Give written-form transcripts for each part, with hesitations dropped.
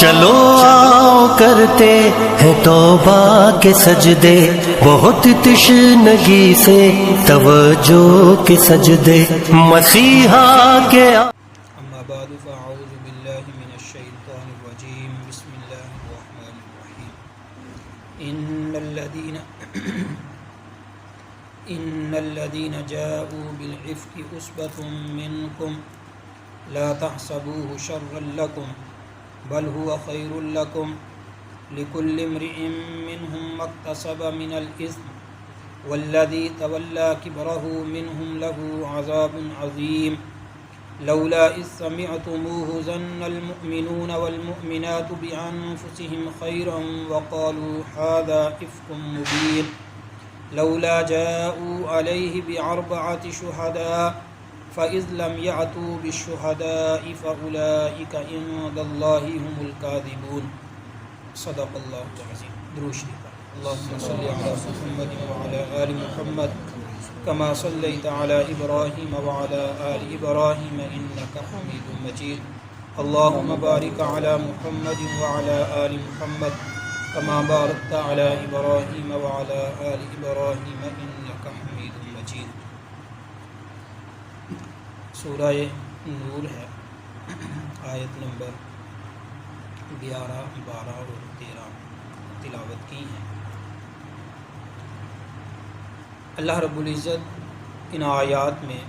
چلو آؤ کرتے ہیں توبہ کے سجدے، بہت تشنگی سے توجہ کے سجدے مسیحا کے۔ اما بعد فاعوذ باللہ من الشیطان الرجیم، بسم اللہ الرحمن الرحیم۔ ان الذین جاءوا بالعفک عصبۃ منکم لا تحسبوه شرا لکم بل هو خیر لکم لکل امرئ منهم ما اکتسب من الاثم والذی تولى کبرہ منهم له عذاب عظیم لولا اذ سمعتموه ظن المؤمنون والمؤمنات بانفسهم خيرا وقالوا هذا افك مبين لولا جاءوا عليه باربعه شهداء فاذ لم ياتوا بالشهداء فاولئك عند الله هم الكاذبون۔ صدق الله العظيم۔ درود شریف اللهم صل على محمد وعلى آل محمد كما صليت على إبراهيم وعلى آل إبراهيم إنك حميد مجيد۔ اللهم بارك على محمد وعلى آل محمد كما باركت على إبراهيم وعلى آل إبراهيم إنك حميد مجيد۔ سورہ نور ہے، آیت نمبر 11، 12 اور 13 تلاوت کی ہیں۔ اللہ رب العزت ان آیات میں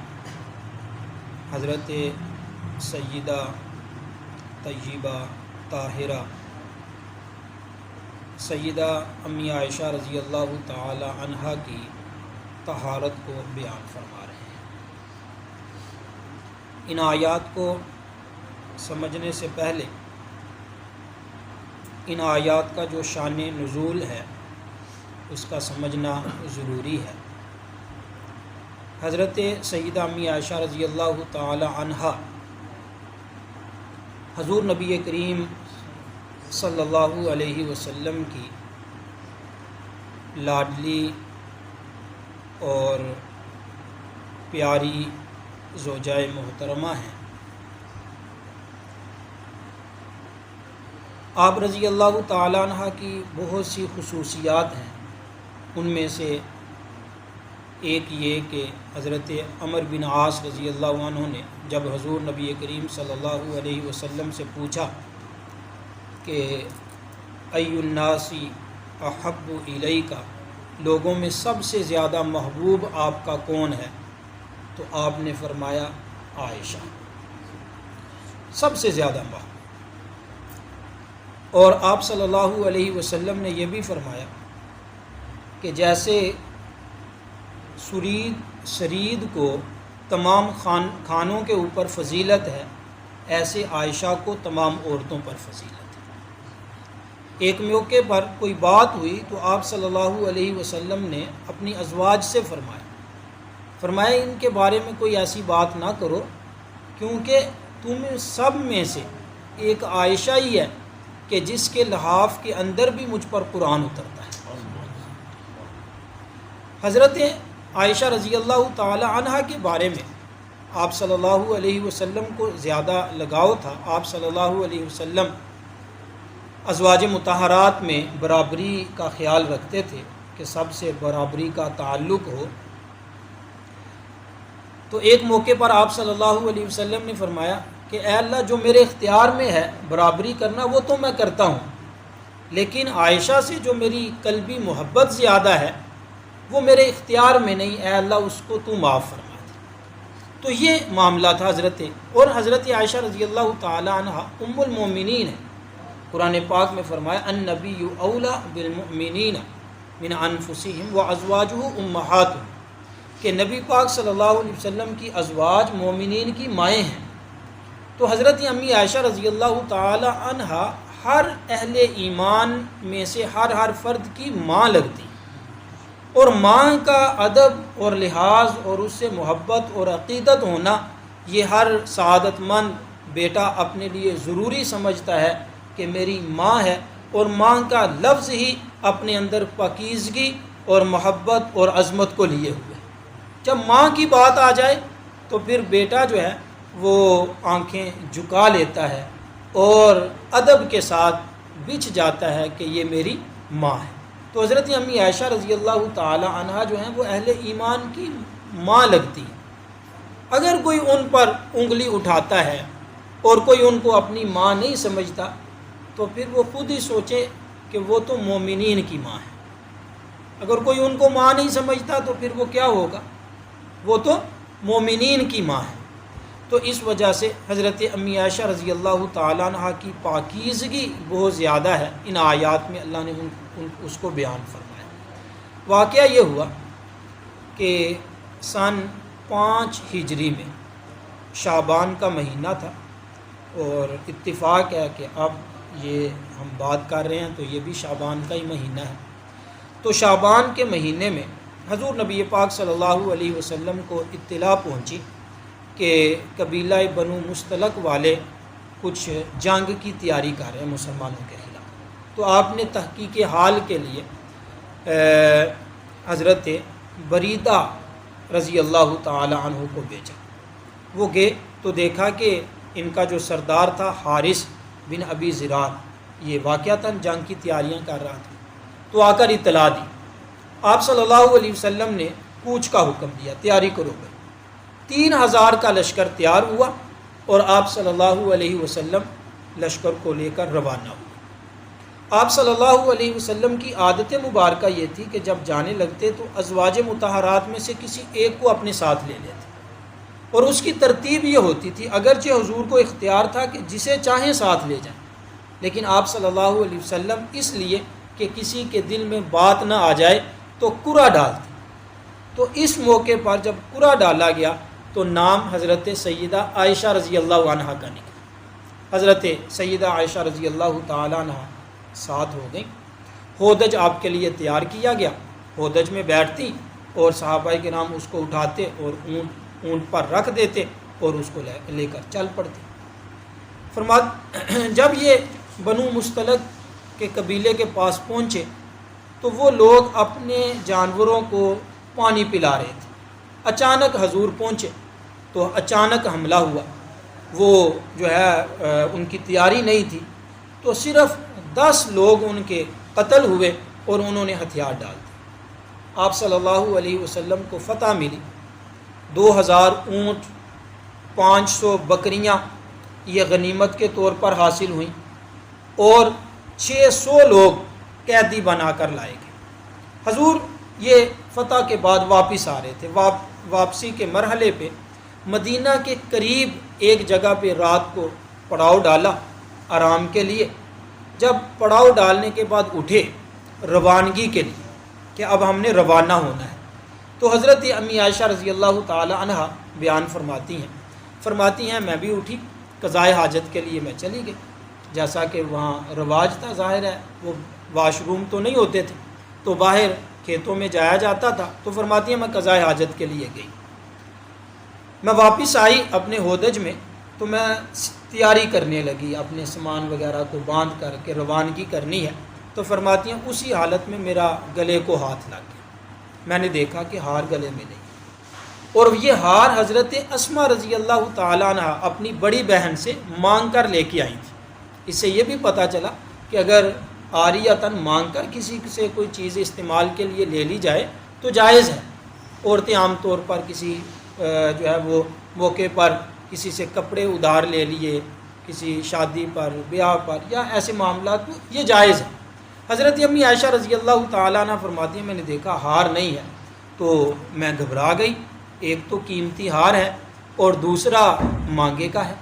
حضرت سیدہ طیبہ طاہرہ سیدہ امی عائشہ رضی اللہ تعالی عنہا کی طہارت کو بیان فرما رہے ہیں۔ ان آیات کو سمجھنے سے پہلے ان آیات کا جو شان نزول ہے اس کا سمجھنا ضروری ہے۔ حضرت سیدہ امی عائشہ رضی اللہ تعالی عنہا حضور نبی کریم صلی اللہ علیہ وسلم کی لاڈلی اور پیاری زوجہ محترمہ ہیں۔ آپ رضی اللہ تعالی عنہ کی بہت سی خصوصیات ہیں، ان میں سے ایک یہ کہ حضرت عمر بن عاص رضی اللہ عنہ نے جب حضور نبی کریم صلی اللہ علیہ وسلم سے پوچھا کہ ای الناس احب الیک، لوگوں میں سب سے زیادہ محبوب آپ کا کون ہے، تو آپ نے فرمایا عائشہ، سب سے زیادہ محبوب۔ اور آپ صلی اللہ علیہ وسلم نے یہ بھی فرمایا کہ جیسے سرید کو تمام خانوں کے اوپر فضیلت ہے، ایسے عائشہ کو تمام عورتوں پر فضیلت ہے۔ ایک موقع پر کوئی بات ہوئی تو آپ صلی اللہ علیہ وسلم نے اپنی ازواج سے فرمایا ان کے بارے میں کوئی ایسی بات نہ کرو، کیونکہ تم سب میں سے ایک عائشہ ہی ہے کہ جس کے لحاف کے اندر بھی مجھ پر قرآن اترتا ہے۔ حضرت عائشہ رضی اللہ تعالی عنہ کے بارے میں آپ صلی اللہ علیہ وسلم کو زیادہ لگاؤ تھا۔ آپ صلی اللہ علیہ وسلم ازواج مطہرات میں برابری کا خیال رکھتے تھے کہ سب سے برابری کا تعلق ہو۔ تو ایک موقع پر آپ صلی اللہ علیہ وسلم نے فرمایا کہ اے اللہ، جو میرے اختیار میں ہے برابری کرنا وہ تو میں کرتا ہوں، لیکن عائشہ سے جو میری قلبی محبت زیادہ ہے وہ میرے اختیار میں نہیں، اے اللہ اس کو تو معاف فرما دے۔ تو یہ معاملہ تھا حضرت عائشہ رضی اللہ تعالی عنہ ام المومنین ہے۔ قرآن پاک میں فرمایا النبی اولی بالمؤمنین من انفسہم وازواجہ امہاتہم، کہ نبی پاک صلی اللہ علیہ وسلم کی ازواج مومنین کی مائیں ہیں۔ تو حضرت امی عائشہ رضی اللہ تعالی عنہ ہر اہل ایمان میں سے ہر فرد کی ماں لگتی، اور ماں کا ادب اور لحاظ اور اس سے محبت اور عقیدت ہونا یہ ہر سعادت مند بیٹا اپنے لیے ضروری سمجھتا ہے کہ میری ماں ہے، اور ماں کا لفظ ہی اپنے اندر پاکیزگی اور محبت اور عظمت کو لیے ہوئے۔ جب ماں کی بات آ جائے تو پھر بیٹا جو ہے وہ آنکھیں جھکا لیتا ہے اور ادب کے ساتھ بچ جاتا ہے کہ یہ میری ماں ہے۔ تو حضرت امی عائشہ رضی اللہ تعالی عنہا جو ہیں وہ اہل ایمان کی ماں لگتی ہیں۔ اگر کوئی ان پر انگلی اٹھاتا ہے اور کوئی ان کو اپنی ماں نہیں سمجھتا تو پھر وہ خود ہی سوچے کہ وہ تو مومنین کی ماں ہے۔ اگر کوئی ان کو ماں نہیں سمجھتا تو پھر وہ کیا ہوگا؟ وہ تو مومنین کی ماں ہے۔ تو اس وجہ سے حضرت امی عائشہ رضی اللہ تعالیٰ عنہ کی پاکیزگی بہت زیادہ ہے۔ ان آیات میں اللہ نے اس کو بیان فرمایا۔ واقعہ یہ ہوا کہ سن 5 ہجری میں شعبان کا مہینہ تھا، اور اتفاق ہے کہ اب یہ ہم بات کر رہے ہیں تو یہ بھی شعبان کا ہی مہینہ ہے۔ تو شعبان کے مہینے میں حضور نبی پاک صلی اللہ علیہ وسلم کو اطلاع پہنچی کہ قبیلہ بنو مستلق والے کچھ جنگ کی تیاری کر رہے ہیں مسلمانوں کے خلاف۔ تو آپ نے تحقیق حال کے لیے حضرت بریدہ رضی اللہ تعالی عنہ کو بھیجا۔ وہ گئے تو دیکھا کہ ان کا جو سردار تھا حارث بن ابی زرار، یہ واقعتاً جنگ کی تیاریاں کر رہا تھا۔ تو آ کر اطلاع دی۔ آپ صلی اللہ علیہ وسلم نے کوچ کا حکم دیا، تیاری کرو گے۔ 3000 کا لشکر تیار ہوا اور آپ صلی اللہ علیہ وسلم لشکر کو لے کر روانہ ہوئے۔ آپ صلی اللہ علیہ وسلم کی عادت مبارکہ یہ تھی کہ جب جانے لگتے تو ازواج مطہرات میں سے کسی ایک کو اپنے ساتھ لے لیتے، اور اس کی ترتیب یہ ہوتی تھی، اگرچہ حضور کو اختیار تھا کہ جسے چاہیں ساتھ لے جائیں، لیکن آپ صلی اللہ علیہ وسلم اس لیے کہ کسی کے دل میں بات نہ آ جائے تو قرعہ ڈالتے۔ تو اس موقع پر جب قرعہ ڈالا گیا تو نام حضرت سیدہ عائشہ رضی اللہ عنہ کا نکلا۔ حضرت سیدہ عائشہ رضی اللہ تعالیٰ عنہ ساتھ ہو گئیں۔ ہودج آپ کے لیے تیار کیا گیا، ہودج میں بیٹھتی اور صحابہ کرام اس کو اٹھاتے اور اونٹ پر رکھ دیتے اور اس کو لے کر چل پڑتے۔ جب یہ بنو مستلق کے قبیلے کے پاس پہنچے تو وہ لوگ اپنے جانوروں کو پانی پلا رہے تھے۔ اچانک حضور پہنچے تو اچانک حملہ ہوا۔ وہ جو ہے ان کی تیاری نہیں تھی، تو صرف 10 لوگ ان کے قتل ہوئے اور انہوں نے ہتھیار ڈال دیے۔ آپ صلی اللہ علیہ وسلم کو فتح ملی۔ 2000 اونٹ، 500 بکریاں یہ غنیمت کے طور پر حاصل ہوئیں، اور 600 لوگ قیدی بنا کر لائے گئے۔ حضور یہ فتح کے بعد واپس آ رہے تھے۔ واپسی کے مرحلے پہ مدینہ کے قریب ایک جگہ پہ رات کو پڑاؤ ڈالا آرام کے لیے۔ جب پڑاؤ ڈالنے کے بعد اٹھے روانگی کے لیے کہ اب ہم نے روانہ ہونا ہے، تو حضرت امی عائشہ رضی اللہ تعالی عنہ بیان فرماتی ہیں میں بھی اٹھی، قضائے حاجت کے لیے میں چلی گئی۔ جیسا کہ وہاں رواج تھا، ظاہر ہے وہ واش روم تو نہیں ہوتے تھے، تو باہر کھیتوں میں جایا جاتا تھا۔ تو فرماتی ہیں میں قضائے حاجت کے لیے گئی۔ میں واپس آئی اپنے ہودج میں، تو میں تیاری کرنے لگی، اپنے سامان وغیرہ کو باندھ کر کے روانگی کرنی ہے۔ تو فرماتی ہیں اسی حالت میں میرا گلے کو ہاتھ لگ گیا۔ میں نے دیکھا کہ ہار گلے میں نہیں، اور یہ ہار حضرت اسماء رضی اللہ تعالیٰ عنہ اپنی بڑی بہن سے مانگ کر لے کے آئی تھی۔ اس سے یہ بھی پتہ چلا کہ اگر عاریۃً مانگ کر کسی سے کوئی چیز استعمال کے لیے لے لی جائے تو جائز ہے۔ عورتیں عام طور پر کسی جو ہے وہ موقع پر کسی سے کپڑے ادھار لے لیے، کسی شادی پر، بیاہ پر، یا ایسے معاملات میں یہ جائز ہے۔ حضرت امی عائشہ رضی اللہ تعالیٰ عنہ فرماتی ہیں میں نے دیکھا ہار نہیں ہے، تو میں گھبرا گئی۔ ایک تو قیمتی ہار ہے اور دوسرا مانگے کا ہے،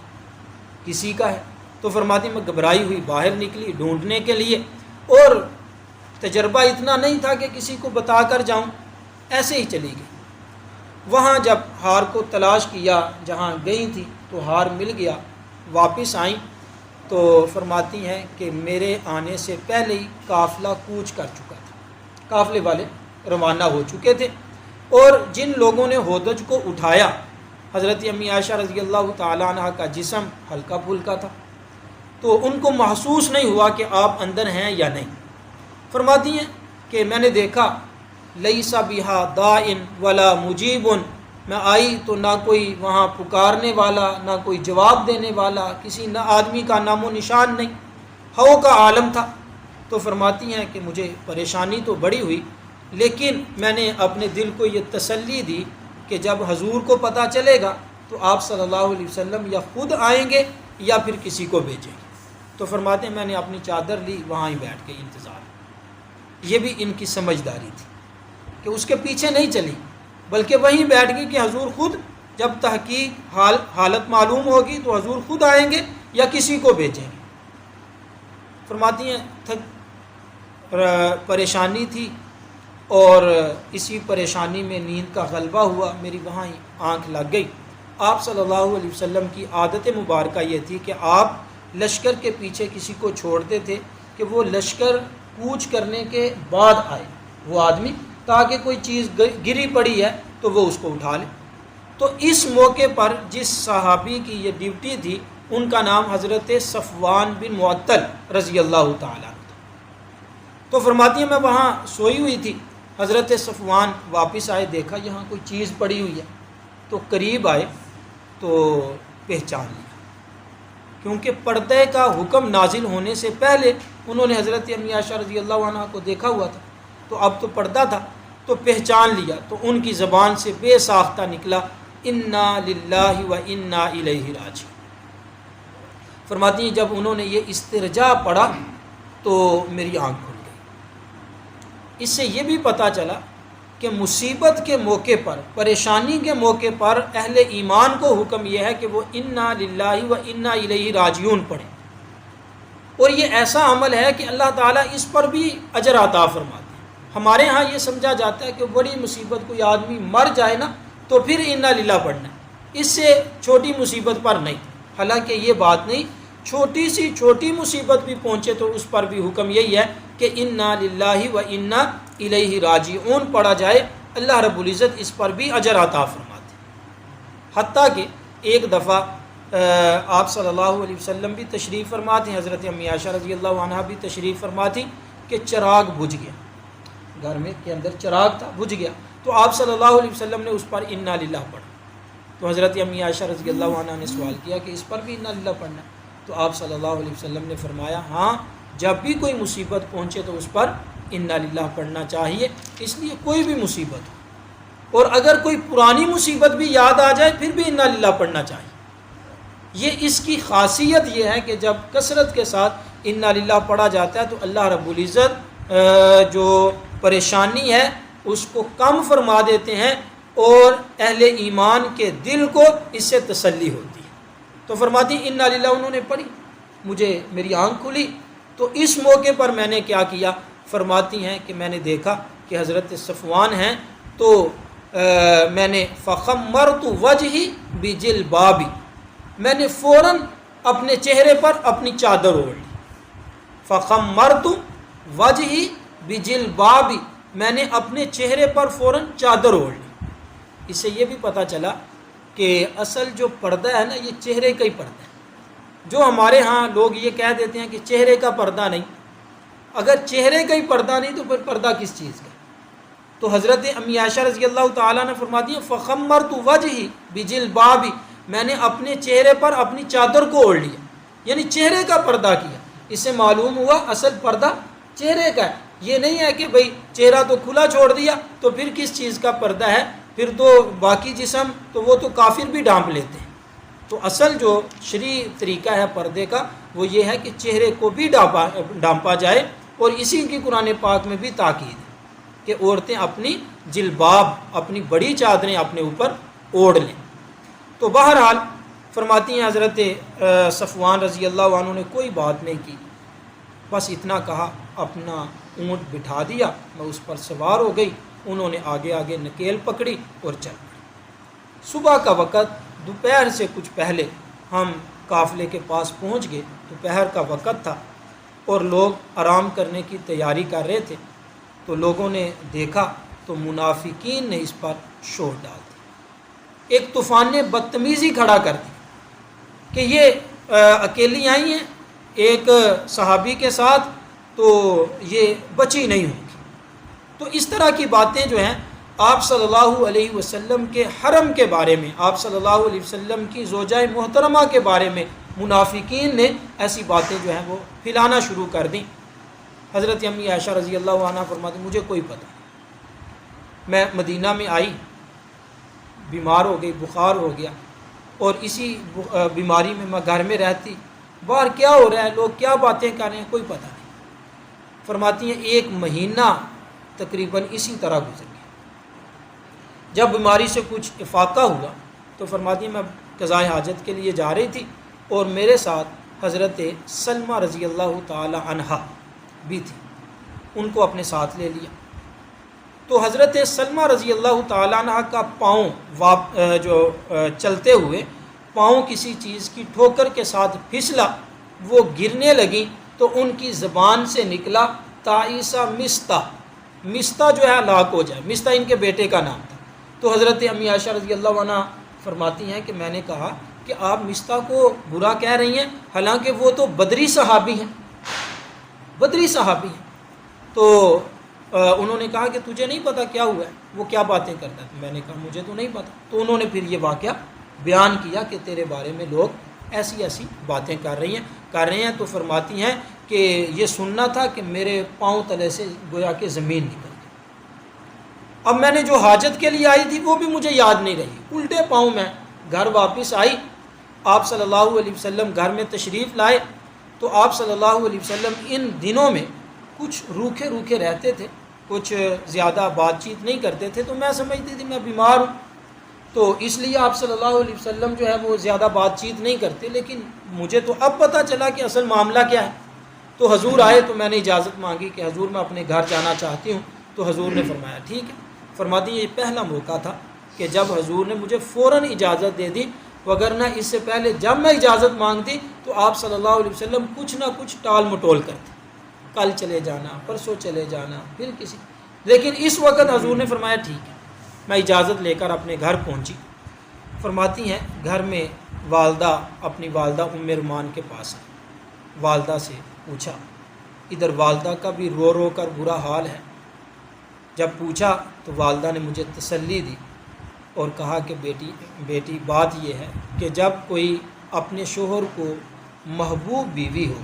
کسی کا ہے۔ تو فرماتی میں گھبرائی ہوئی باہر نکلی ڈھونڈنے کے لیے، اور تجربہ اتنا نہیں تھا کہ کسی کو بتا کر جاؤں، ایسے ہی چلی گئی۔ وہاں جب ہار کو تلاش کیا جہاں گئی تھی تو ہار مل گیا۔ واپس آئیں تو فرماتی ہیں کہ میرے آنے سے پہلے ہی قافلہ کوچ کر چکا تھا، قافلے والے روانہ ہو چکے تھے، اور جن لوگوں نے ہودج کو اٹھایا، حضرت امی عائشہ رضی اللہ تعالیٰ عنہ کا جسم ہلکا پھلکا تھا، تو ان کو محسوس نہیں ہوا کہ آپ اندر ہیں یا نہیں۔ فرماتی ہیں کہ میں نے دیکھا لیس بہا داعٍ ولا مجیب میں آئی تو نہ کوئی وہاں پکارنے والا، نہ کوئی جواب دینے والا، کسی نہ آدمی کا نام و نشان نہیں، ہوا کا عالم تھا۔ تو فرماتی ہیں کہ مجھے پریشانی تو بڑی ہوئی، لیکن میں نے اپنے دل کو یہ تسلی دی کہ جب حضور کو پتہ چلے گا تو آپ صلی اللہ علیہ وسلم یا خود آئیں گے یا پھر کسی کو بھیجیں گے۔ تو فرماتے ہیں میں نے اپنی چادر لی، وہاں ہی بیٹھ کے انتظار۔ یہ بھی ان کی سمجھداری تھی کہ اس کے پیچھے نہیں چلی، بلکہ وہیں بیٹھ گئی کہ حضور خود جب تحقیق حالت معلوم ہوگی تو حضور خود آئیں گے یا کسی کو بھیجیں گے۔ فرماتی ہیں پریشانی تھی، اور اسی پریشانی میں نیند کا غلبہ ہوا، میری وہاں ہی آنکھ لگ گئی۔ آپ صلی اللہ علیہ وسلم کی عادت مبارکہ یہ تھی کہ آپ لشکر کے پیچھے کسی کو چھوڑتے تھے کہ وہ لشکر کوچ کرنے کے بعد آئے وہ آدمی، تاکہ کوئی چیز گری پڑی ہے تو وہ اس کو اٹھا لے۔ تو اس موقع پر جس صحابی کی یہ ڈیوٹی تھی ان کا نام حضرت صفوان بن معطل رضی اللہ تعالیٰ عنہ تھا۔ تو فرماتی ہیں میں وہاں سوئی ہوئی تھی، حضرت صفوان واپس آئے، دیکھا یہاں کوئی چیز پڑی ہوئی ہے، تو قریب آئے تو پہچان لیا، کیونکہ پردے کا حکم نازل ہونے سے پہلے انہوں نے حضرت امی عائشہ رضی اللہ عنہ کو دیکھا ہوا تھا، تو اب تو پردہ تھا، تو پہچان لیا۔ تو ان کی زبان سے بے ساختہ نکلا انا للہ و انا الیہ راجعون۔ فرماتی ہیں جب انہوں نے یہ استرجاع پڑھا تو میری آنکھ کھل گئی۔ اس سے یہ بھی پتہ چلا کہ مصیبت کے موقع پر، پریشانی کے موقع پر اہل ایمان کو حکم یہ ہے کہ وہ انا للہ و انا الیہ راجعون پڑھیں، اور یہ ایسا عمل ہے کہ اللہ تعالیٰ اس پر بھی اجر عطا فرماتے ہیں۔ ہمارے ہاں یہ سمجھا جاتا ہے کہ بڑی مصیبت کوئی آدمی مر جائے نا تو پھر انا للہ پڑھنا ہے، اس سے چھوٹی مصیبت پر نہیں، حالانکہ یہ بات نہیں، چھوٹی سی چھوٹی مصیبت بھی پہنچے تو اس پر بھی حکم یہی ہے کہ انا للہ و انا الیہ راجعون پڑھا جائے، اللہ رب العزت اس پر بھی اجر عطا فرماتے ہیں۔ حتیٰ کہ ایک دفعہ آپ صلی اللہ علیہ وسلم بھی تشریف فرماتے ہیں، حضرت امی عائشہ رضی اللہ عنہا بھی تشریف فرماتی کہ چراغ بجھ گیا، گھر میں کے اندر چراغ تھا، بجھ گیا، تو آپ صلی اللہ علیہ وسلم نے اس پر انا للہ پڑھا۔ تو حضرت امی عائشہ رضی اللہ عنہا نے سوال کیا کہ اس پر بھی انا للہ پڑھنا ہے؟ تو آپ صلی اللہ علیہ وسلم نے فرمایا ہاں، جب بھی کوئی مصیبت پہنچے تو اس پر انا للہ پڑھنا چاہیے، اس لیے کوئی بھی مصیبت ہو، اور اگر کوئی پرانی مصیبت بھی یاد آ جائے پھر بھی انا للہ پڑھنا چاہیے۔ یہ اس کی خاصیت یہ ہے کہ جب کثرت کے ساتھ انا للہ پڑھا جاتا ہے تو اللہ رب العزت جو پریشانی ہے اس کو کم فرما دیتے ہیں، اور اہل ایمان کے دل کو اس سے تسلی ہوتی ہے۔ تو فرماتی انا للہ انہوں نے پڑھی، مجھے میری آنکھ کھلی، تو اس موقع پر میں نے کیا کیا؟ فرماتی ہیں کہ میں نے دیکھا کہ حضرت صفوان ہیں، تو میں نے فخمرت وجہی بجلبابی، میں نے فوراً اپنے چہرے پر اپنی چادر اوڑھ لی۔ فخمرت وجہی بجلبابی، میں نے اپنے چہرے پر فوراً چادر اوڑھ لی۔ اس سے یہ بھی پتہ چلا کہ اصل جو پردہ ہے نا یہ چہرے کا ہی پردہ ہے۔ جو ہمارے ہاں لوگ یہ کہہ دیتے ہیں کہ چہرے کا پردہ نہیں، اگر چہرے کا ہی پردہ نہیں تو پھر پردہ کس چیز کا؟ تو حضرت امی عائشہ رضی اللہ تعالیٰ نے فرماتی ہیں فخمرت وجہی بجلبابی، میں نے اپنے چہرے پر اپنی چادر کو اوڑھ لیا، یعنی چہرے کا پردہ کیا۔ اس سے معلوم ہوا اصل پردہ چہرے کا ہے، یہ نہیں ہے کہ بھئی چہرہ تو کھلا چھوڑ دیا تو پھر کس چیز کا پردہ ہے، پھر تو باقی جسم تو وہ تو کافر بھی ڈھانپ لیتے ہیں۔ تو اصل جو شرعی طریقہ ہے پردے کا وہ یہ ہے کہ چہرے کو بھی ڈھانپا جائے، اور اسی کی قرآن پاک میں بھی تاکید ہے کہ عورتیں اپنی جلباب، اپنی بڑی چادریں اپنے اوپر اوڑھ لیں۔ تو بہرحال فرماتی ہیں حضرت صفوان رضی اللہ عنہ نے کوئی بات نہیں کی، بس اتنا کہا، اپنا اونٹ بٹھا دیا، میں اس پر سوار ہو گئی، انہوں نے آگے آگے نکیل پکڑی اور چل پڑی۔ صبح کا وقت، دوپہر سے کچھ پہلے ہم قافلے کے پاس پہنچ گئے، دوپہر کا وقت تھا اور لوگ آرام کرنے کی تیاری کر رہے تھے۔ تو لوگوں نے دیکھا تو منافقین نے اس پر شور ڈال دی، ایک طوفان نے بدتمیزی کھڑا کر دی کہ یہ اکیلی آئی ہیں ایک صحابی کے ساتھ، تو یہ بچی نہیں ہوں گی۔ تو اس طرح کی باتیں جو ہیں آپ صلی اللہ علیہ وسلم کے حرم کے بارے میں، آپ صلی اللہ علیہ وسلم کی زوجہ محترمہ کے بارے میں منافقین نے ایسی باتیں جو ہیں وہ پھیلانا شروع کر دیں۔ حضرت امی عائشہ رضی اللہ عنہ فرماتی مجھے کوئی پتہ نہیں، میں مدینہ میں آئی، بیمار ہو گئی، بخار ہو گیا، اور اسی بیماری میں گھر میں رہتی، باہر کیا ہو رہا ہے، لوگ کیا باتیں کر رہے ہیں، کوئی پتہ نہیں۔ فرماتی ہیں 1 مہینہ تقریباً اسی طرح گزر گیا۔ جب بیماری سے کچھ افاقہ ہوا تو فرماتی ہیں میں قضاء حاجت کے لیے جا رہی تھی، اور میرے ساتھ حضرت سلمہ رضی اللہ تعالی عنہا بھی تھی، ان کو اپنے ساتھ لے لیا۔ تو حضرت سلمہ رضی اللہ تعالی عنہ کا پاؤں جو چلتے ہوئے پاؤں کسی چیز کی ٹھوکر کے ساتھ پھسلا، وہ گرنے لگیں تو ان کی زبان سے نکلا تعیسہ مستہ، مستہ جو ہے ہلاک ہو جائے، مستہ ان کے بیٹے کا نام تھا۔ تو حضرت امی عائشہ رضی اللہ عنہ فرماتی ہیں کہ میں نے کہا کہ آپ مستہ کو برا کہہ رہی ہیں، حالانکہ وہ تو بدری صحابی ہیں، بدری صحابی ہیں۔ تو انہوں نے کہا کہ تجھے نہیں پتہ کیا ہوا ہے، وہ کیا باتیں کرتا ہے؟ میں نے کہا مجھے تو نہیں پتہ۔ تو انہوں نے پھر یہ واقعہ بیان کیا کہ تیرے بارے میں لوگ ایسی ایسی باتیں کر رہے ہیں۔ تو فرماتی ہیں کہ یہ سننا تھا کہ میرے پاؤں تلے سے گویا کہ زمین نکل گئی۔ اب میں نے جو حاجت کے لیے آئی تھی وہ بھی مجھے یاد نہیں رہی، الٹے پاؤں میں گھر واپس آئی۔ آپ صلی اللہ علیہ وسلم گھر میں تشریف لائے تو آپ صلی اللہ علیہ وسلم ان دنوں میں کچھ روکھے رہتے تھے، کچھ زیادہ بات چیت نہیں کرتے تھے، تو میں سمجھتی تھی میں بیمار ہوں، تو اس لیے آپ صلی اللہ علیہ وسلم جو ہے وہ زیادہ بات چیت نہیں کرتے۔ لیکن مجھے تو اب پتہ چلا کہ اصل معاملہ کیا ہے۔ تو حضور آئے تو میں نے اجازت مانگی کہ حضور میں اپنے گھر جانا چاہتی ہوں۔ تو حضور نے فرمایا ٹھیک ہے۔ فرماتی ہیں یہ پہلا موقع تھا کہ جب حضور نے مجھے فوراً اجازت دے دی، وگرنہ اس سے پہلے جب میں اجازت مانگتی تو آپ صلی اللہ علیہ وسلم کچھ نہ کچھ ٹال مٹول کرتے، کل چلے جانا، پرسوں چلے جانا، پھر کسی۔ لیکن اس وقت حضور نے فرمایا ٹھیک ہے۔ میں اجازت لے کر اپنے گھر پہنچی۔ فرماتی ہیں گھر میں والدہ، اپنی والدہ ام رومان کے پاس آئی، والدہ سے پوچھا، ادھر والدہ کا بھی رو رو کر برا حال ہے۔ جب پوچھا تو والدہ نے مجھے تسلی دی اور کہا کہ بیٹی بات یہ ہے کہ جب کوئی اپنے شوہر کو محبوب بیوی ہو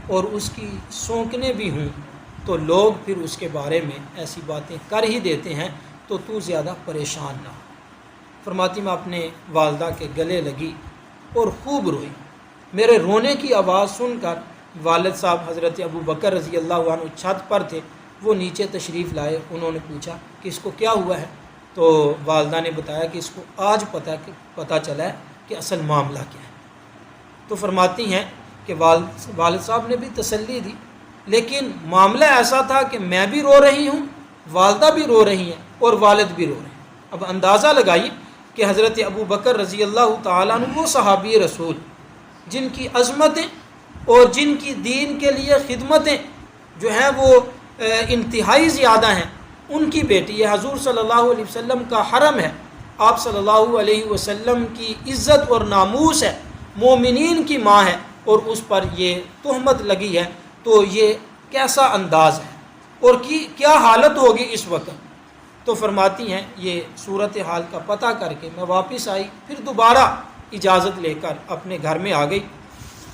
اور اس کی سونکنے بھی ہوں تو لوگ پھر اس کے بارے میں ایسی باتیں کر ہی دیتے ہیں، تو زیادہ پریشان نہ ہو۔ فرماتی میں اپنے والدہ کے گلے لگی اور خوب روئی۔ میرے رونے کی آواز سن کر والد صاحب حضرت ابو بکر رضی اللہ عنہ چھت پر تھے، وہ نیچے تشریف لائے۔ انہوں نے پوچھا کہ اس کو کیا ہوا ہے؟ تو والدہ نے بتایا کہ اس کو آج پتہ چلا ہے کہ اصل معاملہ کیا ہے۔ تو فرماتی ہیں کہ والد صاحب نے بھی تسلی دی، لیکن معاملہ ایسا تھا کہ میں بھی رو رہی ہوں، والدہ بھی رو رہی ہیں اور والد بھی رو رہے ہیں۔ اب اندازہ لگائیے کہ حضرت ابو بکر رضی اللہ تعالیٰ عنہ وہ صحابی رسول جن کی عظمتیں اور جن کی دین کے لیے خدمتیں جو ہیں وہ انتہائی زیادہ ہیں، ان کی بیٹی یہ حضور صلی اللہ علیہ وسلم کا حرم ہے، آپ صلی اللہ علیہ وسلم کی عزت اور ناموس ہے، مومنین کی ماں ہے، اور اس پر یہ تہمت لگی ہے، تو یہ کیسا انداز ہے اور کیا حالت ہوگی اس وقت۔ تو فرماتی ہیں یہ صورتحال کا پتہ کر کے میں واپس آئی، پھر دوبارہ اجازت لے کر اپنے گھر میں آ گئی۔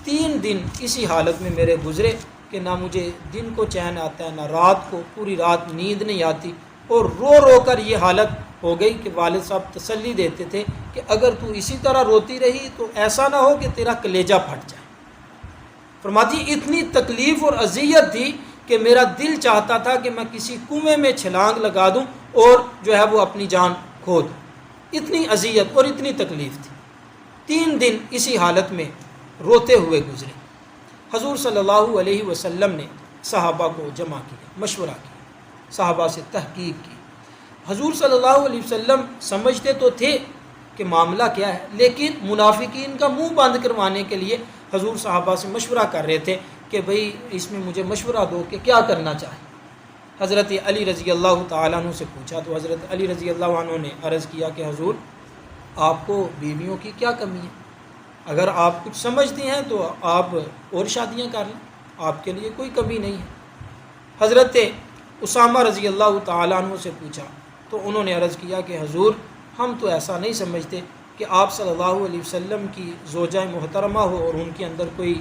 3 دن اسی حالت میں میرے گزرے کہ نہ مجھے دن کو چین آتا ہے، نہ رات کو، پوری رات نیند نہیں آتی، اور رو رو کر یہ حالت ہو گئی کہ والد صاحب تسلی دیتے تھے کہ اگر تو اسی طرح روتی رہی تو ایسا نہ ہو کہ تیرا کلیجہ پھٹ جائے۔ فرماتی اتنی تکلیف اور اذیت تھی کہ میرا دل چاہتا تھا کہ میں کسی کنویں میں چھلانگ لگا دوں اور جو ہے وہ اپنی جان کھو دوں، اتنی اذیت اور اتنی تکلیف تھی۔ 3 دن اسی حالت میں روتے ہوئے گزرے۔ حضور صلی اللہ علیہ وسلم نے صحابہ کو جمع کیا، مشورہ کیا، صحابہ سے تحقیق کی۔ حضور صلی اللہ علیہ وسلم سمجھتے تو تھے کہ معاملہ کیا ہے، لیکن منافقین کا منہ بند کروانے کے لیے حضور صحابہ سے مشورہ کر رہے تھے کہ بھئی اس میں مجھے مشورہ دو کہ کیا کرنا چاہے۔ حضرت علی رضی اللہ تعالیٰ عنہ سے پوچھا تو حضرت علی رضی اللہ عنہ نے عرض کیا کہ حضور آپ کو بیویوں کی کیا کمی ہے؟ اگر آپ کچھ سمجھتے ہیں تو آپ اور شادیاں کر لیں، آپ کے لیے کوئی کمی نہیں ہے۔ حضرت اسامہ رضی اللہ تعالیٰ عنہ سے پوچھا تو انہوں نے عرض کیا کہ حضور ہم تو ایسا نہیں سمجھتے کہ آپ صلی اللہ علیہ وسلم کی زوجہ محترمہ ہو اور ان کے اندر کوئی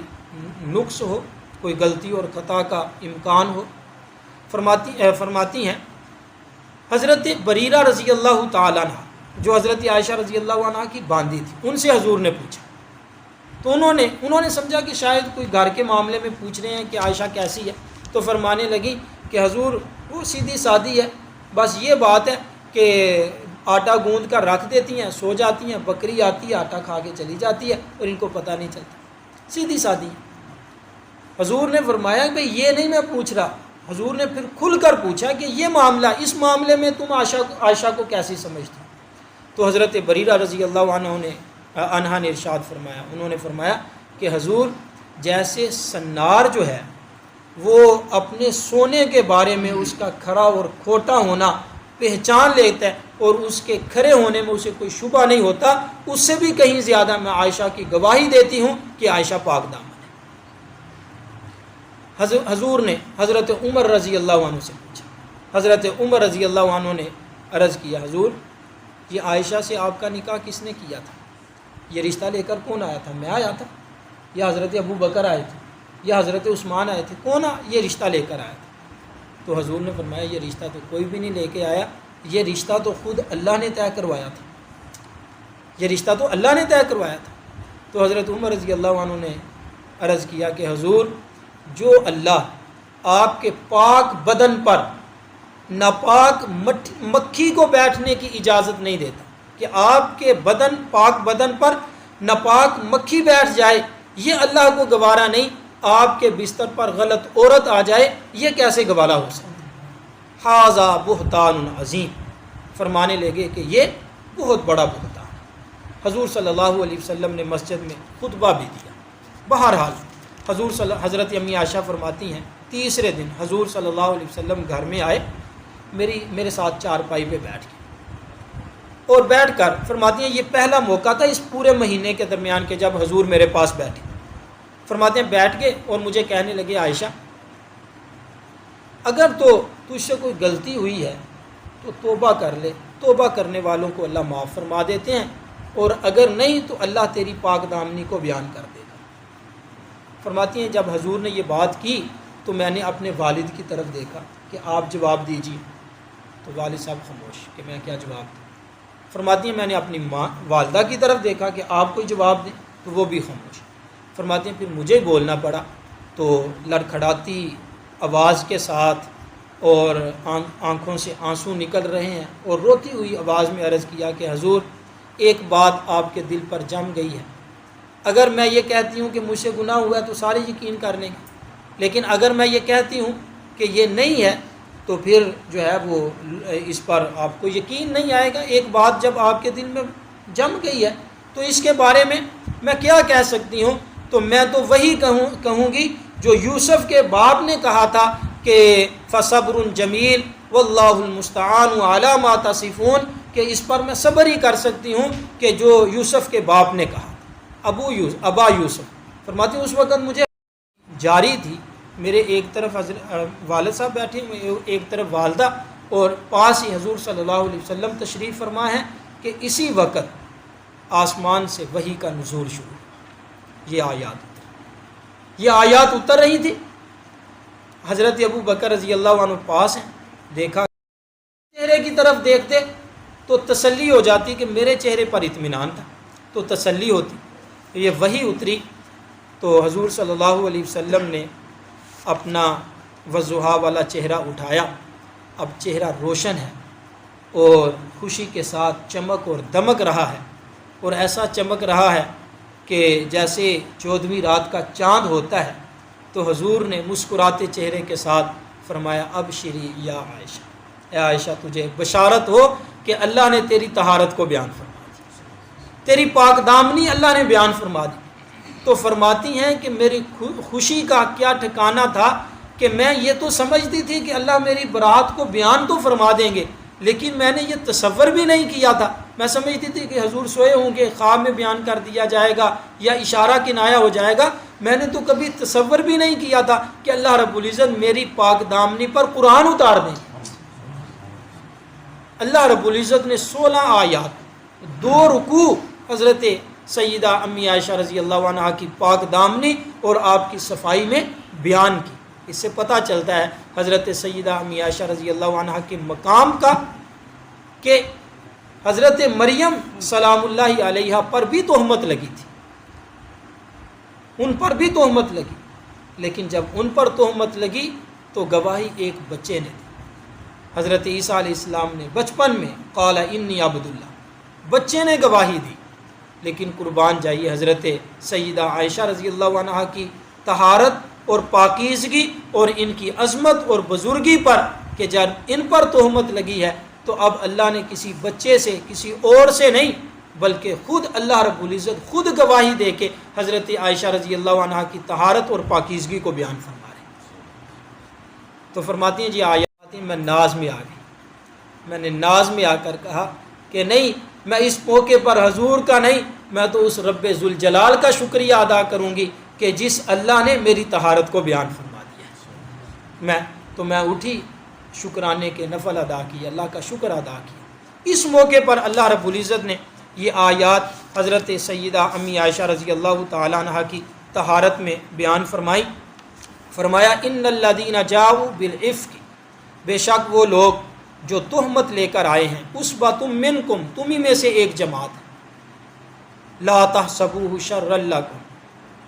نقص ہو، کوئی غلطی اور خطا کا امکان ہو۔ فرماتی ہیں حضرت بریرہ رضی اللہ تعالیٰ عنہ جو حضرت عائشہ رضی اللہ عنہ کی باندھی تھی، ان سے حضور نے پوچھا، تو انہوں نے سمجھا کہ شاید کوئی گھر کے معاملے میں پوچھ رہے ہیں کہ عائشہ کیسی ہے، تو فرمانے لگی کہ حضور وہ سیدھی سادی ہے، بس یہ بات ہے کہ آٹا گوندھ کر رکھ دیتی ہیں، سو جاتی ہیں، بکری آتی ہے آٹا کھا کے چلی جاتی ہے اور ان کو پتہ نہیں چلتا، سیدھی سادی ہے۔ حضور نے فرمایا کہ یہ نہیں میں پوچھ رہا۔ حضور نے پھر کھل کر پوچھا کہ یہ معاملہ، اس معاملے میں تم عائشہ کو کیسی سمجھتے ہو؟ تو حضرت بریرہ رضی اللہ عنہ نے ارشاد فرمایا، انہوں نے فرمایا کہ حضور جیسے سنار جو ہے وہ اپنے سونے کے بارے میں اس کا کھرا اور کھوٹا ہونا پہچان لیتا ہے اور اس کے کھرے ہونے میں اسے کوئی شبہ نہیں ہوتا، اس سے بھی کہیں زیادہ میں عائشہ کی گواہی دیتی ہوں کہ عائشہ پاک دامن ہے۔ حضور نے حضرت عمر رضی اللہ عنہ سے پوچھا، حضرت عمر رضی اللہ عنہ نے عرض کیا، حضور یہ عائشہ سے آپ کا نکاح کس نے کیا تھا؟ یہ رشتہ لے کر کون آیا تھا؟ میں آیا تھا یا حضرت ابو بکر آئے تھے یا حضرت عثمان آئے تھے؟ کون یہ رشتہ لے کر آیا تھا؟ تو حضور نے فرمایا یہ رشتہ تو کوئی بھی نہیں لے کے آیا، یہ رشتہ تو خود اللہ نے طے کروایا تھا، یہ رشتہ تو اللہ نے طے کروایا تھا۔ تو حضرت عمر رضی اللہ عنہ نے عرض کیا کہ حضور جو اللہ آپ کے پاک بدن پر ناپاک مکھی کو بیٹھنے کی اجازت نہیں دیتا کہ آپ کے پاک بدن پر ناپاک مکھی بیٹھ جائے، یہ اللہ کو گوارا نہیں، آپ کے بستر پر غلط عورت آ جائے یہ کیسے گوارا ہو سکتا ہے؟ حاذا بہتان عظیم، فرمانے لگے کہ یہ بہت بڑا بہتان ہے۔ حضور صلی اللہ علیہ وسلم نے مسجد میں خطبہ بھی دیا۔ بہرحال حضرت امی عائشہ فرماتی ہیں تیسرے دن حضور صلی اللہ علیہ وسلم گھر میں آئے، میرے ساتھ چارپائی پہ بیٹھ گئے اور بیٹھ کر فرماتی ہیں یہ پہلا موقع تھا اس پورے مہینے کے درمیان کے جب حضور میرے پاس بیٹھے۔ فرماتے ہیں بیٹھ گئے اور مجھے کہنے لگے عائشہ اگر تو تجھ سے کوئی غلطی ہوئی ہے تو توبہ کر لے، توبہ کرنے والوں کو اللہ معاف فرما دیتے ہیں، اور اگر نہیں تو اللہ تیری پاک دامنی کو بیان کر دے گا۔ فرماتی ہیں جب حضور نے یہ بات کی تو میں نے اپنے والد کی طرف دیکھا کہ آپ جواب دیجیے، تو والد صاحب خاموش کہ میں کیا جواب دوں۔ فرماتی ہیں میں نے اپنی والدہ کی طرف دیکھا کہ آپ کوئی جواب دیں، تو وہ بھی خاموش۔ فرماتی ہیں پھر مجھے بولنا پڑا، تو لڑکھڑاتی آواز کے ساتھ اور آنکھوں سے آنسو نکل رہے ہیں اور روتی ہوئی آواز میں عرض کیا کہ حضور ایک بات آپ کے دل پر جم گئی ہے، اگر میں یہ کہتی ہوں کہ مجھ سے گناہ ہوا ہے تو سارے یقین کر لیں گے، لیکن اگر میں یہ کہتی ہوں کہ یہ نہیں ہے تو پھر جو ہے وہ اس پر آپ کو یقین نہیں آئے گا۔ ایک بات جب آپ کے دل میں جم گئی ہے تو اس کے بارے میں میں کیا کہہ سکتی ہوں؟ تو میں تو وہی کہوں گی جو یوسف کے باپ نے کہا تھا کہ فصبر جمیل واللہ المستعان علی ما تصفون، کہ اس پر میں صبر ہی کر سکتی ہوں کہ جو یوسف کے باپ نے کہا تھا، ابا یوسف۔ فرماتی ہوں اس وقت مجھے جاری تھی، میرے ایک طرف والد صاحب بیٹھے، ایک طرف والدہ، اور پاس ہی حضور صلی اللہ علیہ وسلم تشریف فرما ہے کہ اسی وقت آسمان سے وحی کا نزول شروع، یہ آیات اتر رہی تھی۔ حضرت ابو بکر رضی اللہ عنہ پاس ہیں، دیکھا چہرے کی طرف دیکھتے تو تسلی ہو جاتی کہ میرے چہرے پر اطمینان تھا، تو تسلی ہوتی۔ یہ وحی اتری تو حضور صلی اللہ علیہ وسلم نے اپنا وضحا والا چہرہ اٹھایا، اب چہرہ روشن ہے اور خوشی کے ساتھ چمک اور دمک رہا ہے، اور ایسا چمک رہا ہے کہ جیسے 14ویں رات کا چاند ہوتا ہے۔ تو حضور نے مسکراتے چہرے کے ساتھ فرمایا ابشری یا عائشہ، اے عائشہ تجھے بشارت ہو کہ اللہ نے تیری طہارت کو بیان فرما دی، تیری پاک دامنی اللہ نے بیان فرما دی۔ تو فرماتی ہیں کہ میری خوشی کا کیا ٹھکانہ تھا کہ میں یہ تو سمجھتی تھی کہ اللہ میری برات کو بیان تو فرما دیں گے، لیکن میں نے یہ تصور بھی نہیں کیا تھا۔ میں سمجھتی تھی کہ حضور سوئے ہوں گے، خواب میں بیان کر دیا جائے گا یا اشارہ کنایہ ہو جائے گا۔ میں نے تو کبھی تصور بھی نہیں کیا تھا کہ اللہ رب العزت میری پاک دامنی پر قرآن اتار دیں۔ اللہ رب العزت نے 16 آیات 2 رکوع حضرت سیدہ امی عائشہ رضی اللہ عنہا کی پاک دامنی اور آپ کی صفائی میں بیان کی۔ اس سے پتہ چلتا ہے حضرت سیدہ امی عائشہ رضی اللہ عنہا کے مقام کا، کہ حضرت مریم سلام اللہ علیہا پر بھی تہمت لگی تھی، ان پر بھی تہمت لگی، لیکن جب ان پر تہمت لگی تو گواہی ایک بچے نے دی۔ حضرت عیسیٰ علیہ السلام نے بچپن میں قال انی عبد اللہ، بچے نے گواہی دی، لیکن قربان جائیے حضرت سیدہ عائشہ رضی اللہ عنہا کی طہارت اور پاکیزگی اور ان کی عظمت اور بزرگی پر، کہ جب ان پر تہمت لگی ہے تو اب اللہ نے کسی بچے سے، کسی اور سے نہیں، بلکہ خود اللہ رب العزت خود گواہی دے کے حضرت عائشہ رضی اللہ عنہا کی طہارت اور پاکیزگی کو بیان فرما رہے ہیں۔ تو فرماتی ہیں جی آیات میں ناز میں آ گئی، میں نے ناز میں آ کر کہا کہ نہیں، میں اس موقع پر حضور کا نہیں، میں تو اس رب ذوالجلال کا شکریہ ادا کروں گی کہ جس اللہ نے میری طہارت کو بیان فرما دیا۔ میں اٹھی، شکرانے کے نفل ادا کیے، اللہ کا شکر ادا کیا۔ اس موقع پر اللہ رب العزت نے یہ آیات حضرت سیدہ امی عائشہ رضی اللہ تعالیٰ عنہ کی طہارت میں بیان فرمایا ان الذین جاؤوا بالعفک، بے شک وہ لوگ جو تہمت لے کر آئے ہیں، عصبۃ منکم، تمہیں میں سے ایک جماعت ہے، لا تحسبوہ شرا لکم،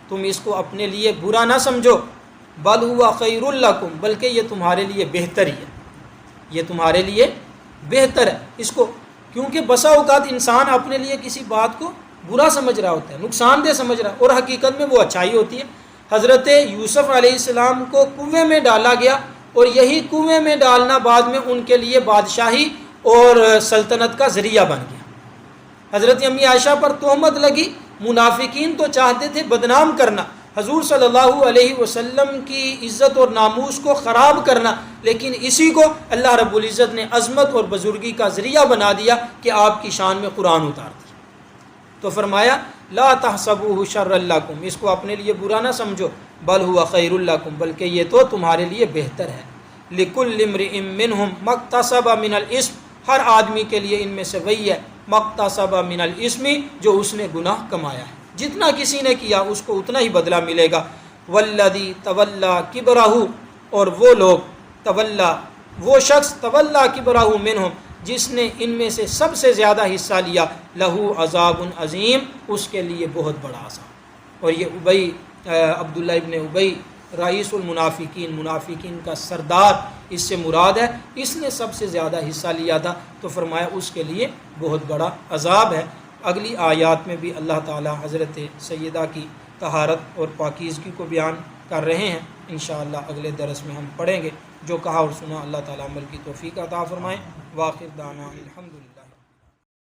تم اس کو اپنے لیے برا نہ سمجھو، بل ہوا خیر لکم، بلکہ یہ تمہارے لیے بہتر ہی ہے، یہ تمہارے لیے بہتر ہے۔ اس کو کیونکہ بسا اوقات انسان اپنے لیے کسی بات کو برا سمجھ رہا ہوتا ہے، نقصان دہ سمجھ رہا ہے، اور حقیقت میں وہ اچھائی ہوتی ہے۔ حضرت یوسف علیہ السلام کو کنویں میں ڈالا گیا، اور یہی کنویں میں ڈالنا بعد میں ان کے لیے بادشاہی اور سلطنت کا ذریعہ بن گیا۔ حضرت امی عائشہ پر تہمت لگی، منافقین تو چاہتے تھے بدنام کرنا، حضور صلی اللہ علیہ وسلم کی عزت اور ناموس کو خراب کرنا، لیکن اسی کو اللہ رب العزت نے عظمت اور بزرگی کا ذریعہ بنا دیا کہ آپ کی شان میں قرآن اتار دیا۔ تو فرمایا لا تحسبوہ شرا لکم، اس کو اپنے لیے برا نہ سمجھو، بل ہوا خیر لکم، بلکہ یہ تو تمہارے لیے بہتر ہے۔ لکل امرئ منہم ما اکتسب من الاسم، ہر آدمی کے لیے ان میں سے وہی ہے ما اکتسب من الاسم، جو اس نے گناہ کمایا ہے، جتنا کسی نے کیا اس کو اتنا ہی بدلہ ملے گا۔ والذی تولی کبرہ، اور وہ لوگ تولی، وہ شخص تولی کبرہ منہم، جس نے ان میں سے سب سے زیادہ حصہ لیا، لہو عذاب عظیم، اس کے لیے بہت بڑا عذاب۔ اور یہ ابی عبداللہ ابن ابی رئیس المنافقین، منافقین کا سردار اس سے مراد ہے، اس نے سب سے زیادہ حصہ لیا تھا، تو فرمایا اس کے لیے بہت بڑا عذاب ہے۔ اگلی آیات میں بھی اللہ تعالی حضرت سیدہ کی طہارت اور پاکیزگی کو بیان کر رہے ہیں، انشاءاللہ اگلے درس میں ہم پڑھیں گے۔ جو کہا اور سنا اللہ تعالی عمل کی توفیق عطا فرمائیں۔ وآخر دعوانا الحمدللہ۔